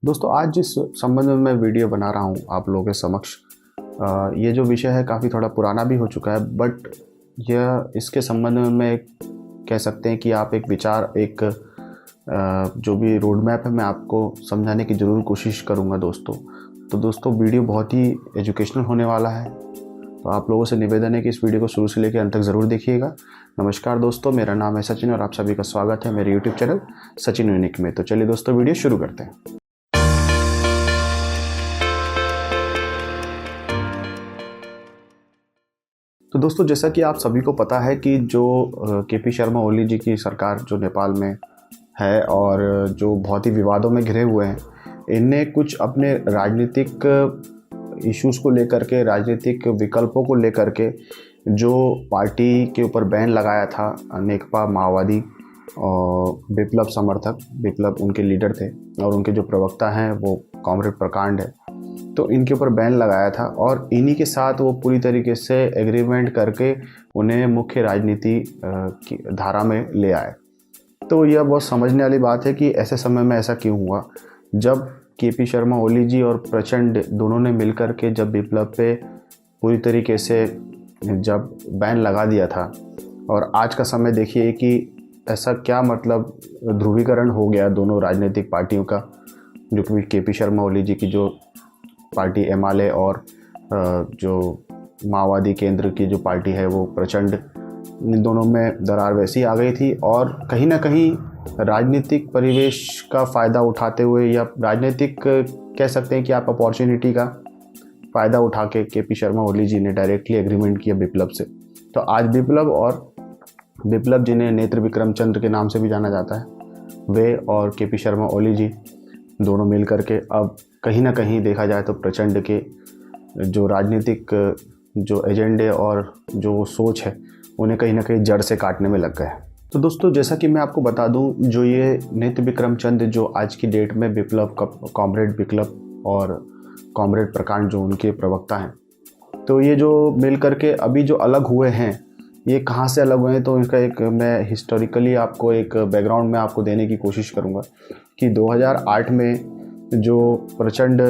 दोस्तों, आज जिस संबंध में मैं वीडियो बना रहा हूँ आप लोगों के समक्ष, ये जो विषय है काफ़ी थोड़ा पुराना भी हो चुका है, बट यह इसके संबंध में मैं कह सकते हैं कि आप एक विचार जो भी रोड मैप है मैं आपको समझाने की ज़रूर कोशिश करूँगा दोस्तों। तो दोस्तों, वीडियो बहुत ही एजुकेशनल होने वाला है, तो आप लोगों से निवेदन है कि इस वीडियो को शुरू से लेकर अंत तक ज़रूर देखिएगा। नमस्कार दोस्तों, मेरा नाम है सचिन और आप सभी का स्वागत है मेरे यूट्यूब चैनल सचिन यूनिक में। तो चलिए दोस्तों, वीडियो शुरू करते हैं। तो दोस्तों, जैसा कि आप सभी को पता है कि जो केपी शर्मा ओली जी की सरकार जो नेपाल में है और जो बहुत ही विवादों में घिरे हुए हैं, इनने कुछ अपने राजनीतिक इश्यूज़ को लेकर के, राजनीतिक विकल्पों को लेकर के जो पार्टी के ऊपर बैन लगाया था, नेकपा माओवादी और विप्लव समर्थक, विप्लव उनके लीडर थे और उनके जो प्रवक्ता हैं वो कॉमरेड प्रकांड है, तो इनके ऊपर बैन लगाया था और इन्हीं के साथ वो पूरी तरीके से एग्रीमेंट करके उन्हें मुख्य राजनीति की धारा में ले आए। तो यह बहुत समझने वाली बात है कि ऐसे समय में ऐसा क्यों हुआ, जब केपी शर्मा ओली जी और प्रचंड दोनों ने मिलकर के जब विप्लव पे पूरी तरीके से जब बैन लगा दिया था। और आज का समय देखिए कि ऐसा क्या मतलब ध्रुवीकरण हो गया दोनों राजनीतिक पार्टियों का, जो कि केपी शर्मा ओली जी की जो पार्टी एमआलए और जो माओवादी केंद्र की जो पार्टी है वो प्रचंड, इन दोनों में दरार वैसी आ गई थी। और कहीं ना कहीं राजनीतिक परिवेश का फ़ायदा उठाते हुए, या राजनीतिक कह सकते हैं कि आप अपॉर्चुनिटी का फ़ायदा उठा के केपी शर्मा ओली जी ने डायरेक्टली एग्रीमेंट किया विप्लव से। तो आज विप्लव जिन्हें नेत्र विक्रम चंद्र के नाम से भी जाना जाता है, वे और केपी शर्मा ओली जी दोनों मिल करके अब कहीं ना कहीं देखा जाए तो प्रचंड के जो राजनीतिक जो एजेंडे और जो सोच है उन्हें कहीं ना कहीं जड़ से काटने में लग गए हैं। तो दोस्तों, जैसा कि मैं आपको बता दूं, जो ये नेत्र विक्रम चंद्र जो आज की डेट में विप्लव का कॉमरेड विप्लव और कॉमरेड प्रकांड जो उनके प्रवक्ता हैं, तो ये जो मिल करके अभी जो अलग हुए हैं, ये कहाँ से अलग हुए हैं, तो इनका एक मैं हिस्टोरिकली आपको एक बैकग्राउंड में आपको देने की कोशिश करूँगा कि 2008 में जो प्रचंड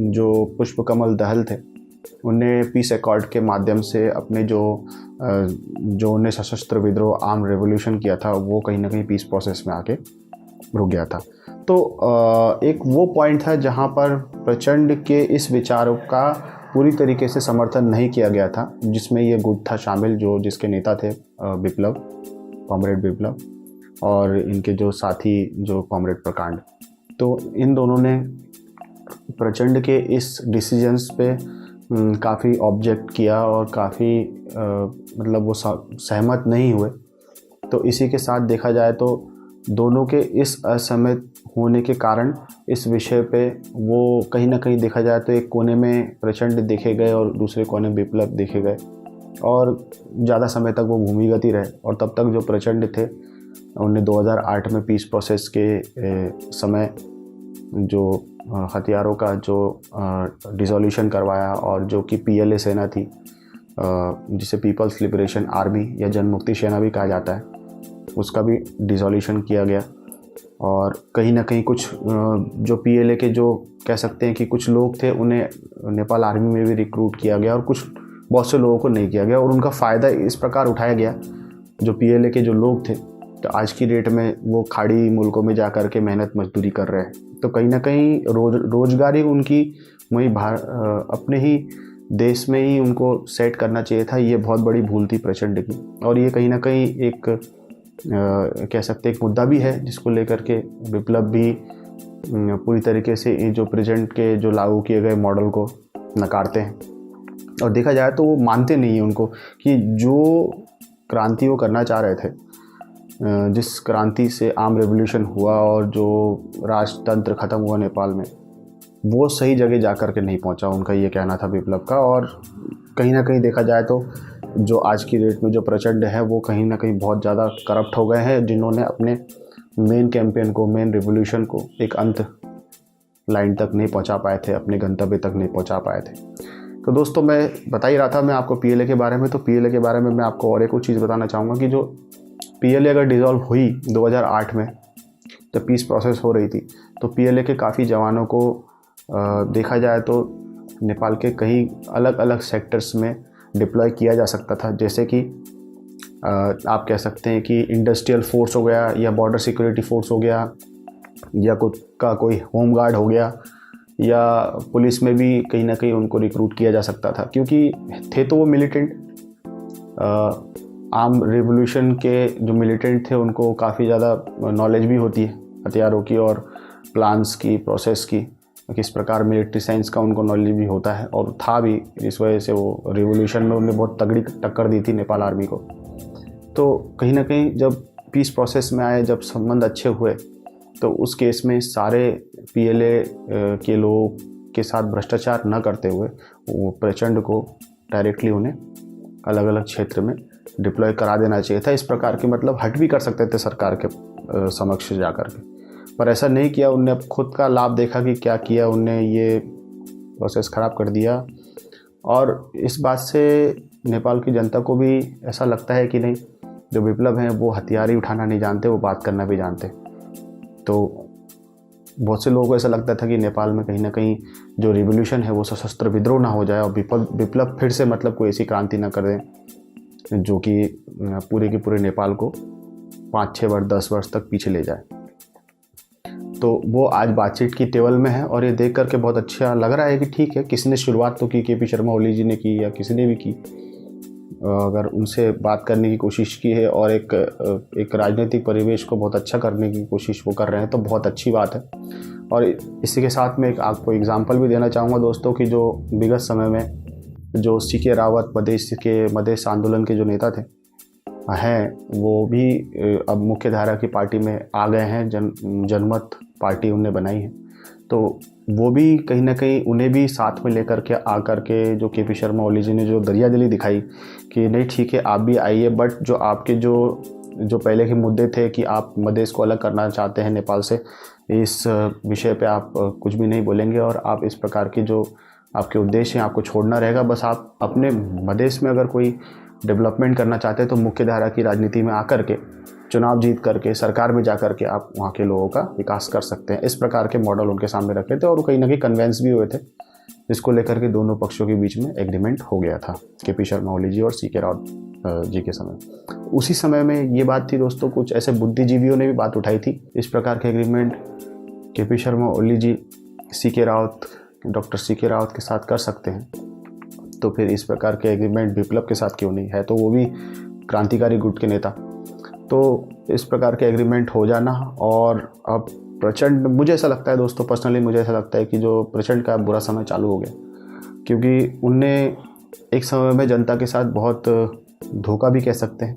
जो पुष्पकमल दहल थे, उन्हें पीस एकॉर्ड के माध्यम से अपने जो उन्हें सशस्त्र विद्रोह आर्म रेवोल्यूशन किया था, वो कहीं ना कहीं पीस प्रोसेस में आके रुक गया था। तो एक वो पॉइंट था जहाँ पर प्रचंड के इस विचारों का पूरी तरीके से समर्थन नहीं किया गया था, जिसमें ये गुट था शामिल, जिसके नेता थे विप्लव, कॉमरेड विप्लव, और इनके जो साथी जो कॉमरेड प्रकांड। तो इन दोनों ने प्रचंड के इस डिसीजंस पे काफ़ी ऑब्जेक्ट किया और काफ़ी मतलब वो सहमत नहीं हुए। तो इसी के साथ देखा जाए तो दोनों के इस असहमत होने के कारण इस विषय पे वो कहीं ना कहीं देखा जाए तो एक कोने में प्रचंड देखे गए और दूसरे कोने विप्लव देखे गए, और ज़्यादा समय तक वो भूमिगत ही रहे। और तब तक जो प्रचंड थे उन्हें 2008 में पीस प्रोसेस के समय जो हथियारों का जो डिसोल्यूशन करवाया, और जो कि पीएलए सेना थी, जिसे पीपल्स लिबरेशन आर्मी या जनमुक्ति सेना भी कहा जाता है, उसका भी डिसोल्यूशन किया गया। और कहीं ना कहीं कुछ जो पीएलए के जो कह सकते हैं कि कुछ लोग थे, उन्हें नेपाल आर्मी में भी रिक्रूट किया गया और कुछ बहुत से लोगों को नहीं किया गया, और उनका फ़ायदा इस प्रकार उठाया गया। जो पीएलए के जो लोग थे, तो आज की डेट में वो खाड़ी मुल्कों में जा कर के मेहनत मजदूरी कर रहे हैं, तो कहीं ना कहीं रोजगारी उनकी वहीं अपने ही देश में ही उनको सेट करना चाहिए था। ये बहुत बड़ी भूल थी प्रचंड की, और ये कहीं ना कहीं एक कह सकते एक मुद्दा भी है, जिसको लेकर के विप्लव भी पूरी तरीके से जो प्रेजेंट के जो लागू किए गए मॉडल को नकारते हैं। और देखा जाए तो वो मानते नहीं है उनको कि जो क्रांति वो करना चाह रहे थे, जिस क्रांति से आर्म रेवोल्यूशन हुआ और जो राजतंत्र ख़त्म हुआ नेपाल में, वो सही जगह जा कर के नहीं पहुंचा, उनका ये कहना था विप्लव का। और कहीं ना कहीं देखा जाए तो जो आज की डेट में जो प्रचंड है, वो कहीं ना कहीं बहुत ज़्यादा करप्ट हो गए हैं, जिन्होंने अपने मेन कैंपेन को, मेन रिवोल्यूशन को एक अंत लाइन तक नहीं पहुंचा पाए थे, अपने गंतव्य तक नहीं पहुंचा पाए थे। तो दोस्तों, मैं बता ही रहा था मैं आपको पीएलए के बारे में। तो पीएलए के बारे में मैं आपको और एक चीज़ बताना चाहूँगा कि जो पीएलए अगर डिज़ोल्व हुई 2008 में, जब पीस प्रोसेस हो रही थी, तो पीएलए के काफ़ी जवानों को देखा जाए तो नेपाल के कई अलग अलग सेक्टर्स में डिप्लॉय किया जा सकता था, जैसे कि आप कह सकते हैं कि इंडस्ट्रियल फोर्स हो गया, या बॉर्डर सिक्योरिटी फोर्स हो गया, या कोई होम गार्ड हो गया, या पुलिस में भी कहीं ना कहीं उनको रिक्रूट किया जा सकता था, क्योंकि थे तो वो मिलिटेंट। आर्म रिवोल्यूशन के जो मिलिटेंट थे उनको काफ़ी ज़्यादा नॉलेज भी होती है हथियारों की और प्लान्स की, प्रोसेस की, किस प्रकार मिलिट्री साइंस का उनको नॉलेज भी होता है, और था भी। इस वजह से वो रिवोल्यूशन में उन्होंने बहुत तगड़ी टक्कर दी थी नेपाल आर्मी को। तो कहीं ना कहीं जब पीस प्रोसेस में आए, जब संबंध अच्छे हुए, तो उस केस में सारे पीएलए के लोगों के साथ भ्रष्टाचार न करते हुए वो प्रचंड को डायरेक्टली उन्हें अलग अलग क्षेत्र में डिप्लॉय करा देना चाहिए था। इस प्रकार के मतलब हट भी कर सकते थे सरकार के समक्ष जा कर के, पर ऐसा नहीं किया। उनने खुद का लाभ देखा कि क्या किया, उनने ये प्रोसेस ख़राब कर दिया। और इस बात से नेपाल की जनता को भी ऐसा लगता है कि नहीं, जो विप्लव हैं वो हथियार ही उठाना नहीं जानते, वो बात करना भी जानते। तो बहुत से लोगों को ऐसा लगता था कि नेपाल में कहीं ना कहीं जो रिवोल्यूशन है वो सशस्त्र विद्रोह ना हो जाए और विप्लव फिर से मतलब कोई ऐसी क्रांति ना कर दें जो कि पूरे के पूरे नेपाल को 5-6 वर्ष 10 वर्ष तक पीछे ले जाए। तो वो आज बातचीत की टेबल में है और ये देख करके बहुत अच्छा लग रहा है कि ठीक है, किसी ने शुरुआत तो की, केपी शर्मा ओली जी ने की या किसी ने भी की, अगर उनसे बात करने की कोशिश की है और एक राजनीतिक परिवेश को बहुत अच्छा करने की कोशिश वो कर रहे हैं, तो बहुत अच्छी बात है। और इसी के साथ में एक आपको एग्जांपल भी देना चाहूँगा दोस्तों कि जो विगत समय में जो सीके रावत मधेश आंदोलन के जो नेता थे हैं, वो भी अब मुख्य धारा की पार्टी में आ गए हैं। जनमत पार्टी उन्हें बनाई है, तो वो भी कहीं ना कहीं उन्हें भी साथ में लेकर के आकर के जो केपी शर्मा ओली जी ने जो दरियादिली दिखाई कि नहीं ठीक है आप भी आइए, बट जो आपके जो पहले के मुद्दे थे कि आप मधेश को अलग करना चाहते हैं नेपाल से, इस विषय पे आप कुछ भी नहीं बोलेंगे और आप इस प्रकार के जो आपके उद्देश्य हैं आपको छोड़ना रहेगा। बस आप अपने मधेश में अगर कोई डेवलपमेंट करना चाहते हैं तो मुख्य धारा की राजनीति में आकर के चुनाव जीत करके सरकार में जा कर के आप वहाँ के लोगों का विकास कर सकते हैं। इस प्रकार के मॉडल उनके सामने रखे थे और कहीं ना कहीं कन्वेंस भी हुए थे, जिसको लेकर के दोनों पक्षों के बीच में एग्रीमेंट हो गया था केपी शर्मा ओली जी और सीके रावत जी के समय। उसी समय में ये बात थी दोस्तों, कुछ ऐसे बुद्धिजीवियों ने भी बात उठाई थी, इस प्रकार के एग्रीमेंट केपी शर्मा ओली जी डॉक्टर सीके रावत के साथ कर सकते हैं, तो फिर इस प्रकार के एग्रीमेंट विप्लव के साथ क्यों नहीं है, तो वो भी क्रांतिकारी गुट के नेता। तो इस प्रकार के एग्रीमेंट हो जाना, और अब प्रचंड, मुझे ऐसा लगता है दोस्तों, पर्सनली मुझे ऐसा लगता है कि जो प्रचंड का बुरा समय चालू हो गया, क्योंकि उनने एक समय में जनता के साथ बहुत धोखा भी कह सकते हैं,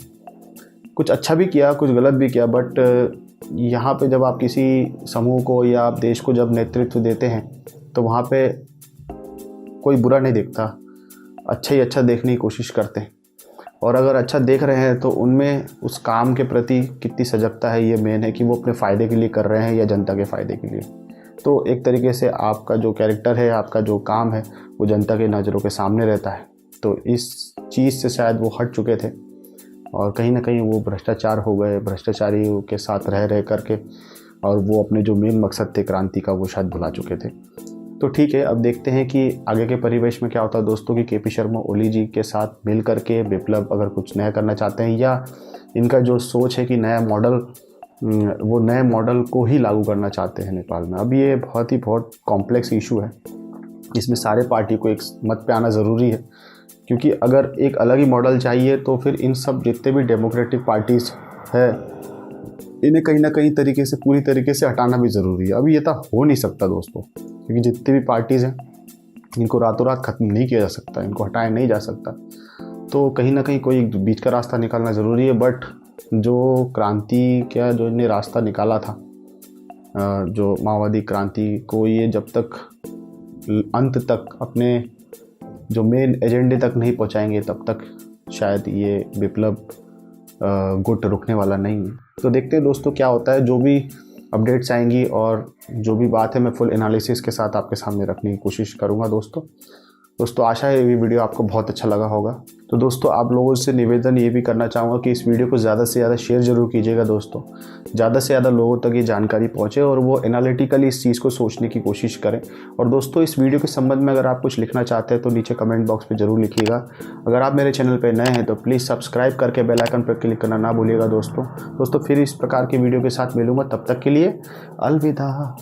कुछ अच्छा भी किया कुछ गलत भी किया, बट यहाँ पे जब आप किसी समूह को या आप देश को जब नेतृत्व देते हैं तो वहाँ पे कोई बुरा नहीं देखता, अच्छा ही अच्छा देखने की कोशिश करते हैं। और अगर अच्छा देख रहे हैं तो उनमें उस काम के प्रति कितनी सजगता है, ये मेन है कि वो अपने फ़ायदे के लिए कर रहे हैं या जनता के फ़ायदे के लिए। तो एक तरीके से आपका जो कैरेक्टर है, आपका जो काम है, वो जनता के नज़रों के सामने रहता है। तो इस चीज़ से शायद वो हट चुके थे और कहीं ना कहीं वो भ्रष्टाचार हो गए, भ्रष्टाचारियों के साथ रह करके, और वो अपने जो मेन मकसद थे क्रांति का वो शायद भुला चुके थे। तो ठीक है, अब देखते हैं कि आगे के परिवेश में क्या होता है दोस्तों, कि केपी शर्मा ओली जी के साथ मिल करके विप्लव अगर कुछ नया करना चाहते हैं, या इनका जो सोच है कि नया मॉडल, वो नए मॉडल को ही लागू करना चाहते हैं नेपाल में। अब ये बहुत कॉम्प्लेक्स इशू है, इसमें सारे पार्टी को एक मत पे आना ज़रूरी है, क्योंकि अगर एक अलग ही मॉडल चाहिए तो फिर इन सब जितने भी डेमोक्रेटिक पार्टीज़ है, इन्हें कहीं ना कहीं तरीके से पूरी तरीके से हटाना भी ज़रूरी है। अभी ये तो हो नहीं सकता दोस्तों, क्योंकि जितनी भी पार्टीज़ हैं इनको रातों रात ख़त्म नहीं किया जा सकता, इनको हटाया नहीं जा सकता। तो कहीं ना कहीं कोई बीच का रास्ता निकालना ज़रूरी है। बट जो क्रांति का जो इन्हें रास्ता निकाला था, जो माओवादी क्रांति को, ये जब तक अंत तक अपने जो मेन एजेंडे तक नहीं पहुंचाएंगे तब तक शायद ये विप्लव गुट रुकने वाला नहीं है। तो देखते हैं दोस्तों क्या होता है। जो भी अपडेट्स आएंगी और जो भी बात है मैं फुल एनालिसिस के साथ आपके सामने रखने की कोशिश करूंगा दोस्तों। दोस्तों आशा है ये वीडियो आपको बहुत अच्छा लगा होगा। तो दोस्तों आप लोगों से निवेदन ये भी करना चाहूँगा कि इस वीडियो को ज़्यादा से ज़्यादा शेयर ज़रूर कीजिएगा दोस्तों, ज़्यादा से ज़्यादा लोगों तक ये जानकारी पहुँचे और वो एनालिटिकली इस चीज़ को सोचने की कोशिश करें। और दोस्तों इस वीडियो के संबंध में अगर आप कुछ लिखना चाहते हैं तो नीचे कमेंट बॉक्स में ज़रूर लिखिएगा। अगर आप मेरे चैनल पर नए हैं तो प्लीज़ सब्सक्राइब करके बेल आइकन पर क्लिक करना ना भूलिएगा दोस्तों। फिर इस प्रकार की वीडियो के साथ मिलूँगा, तब तक के लिए अलविदा।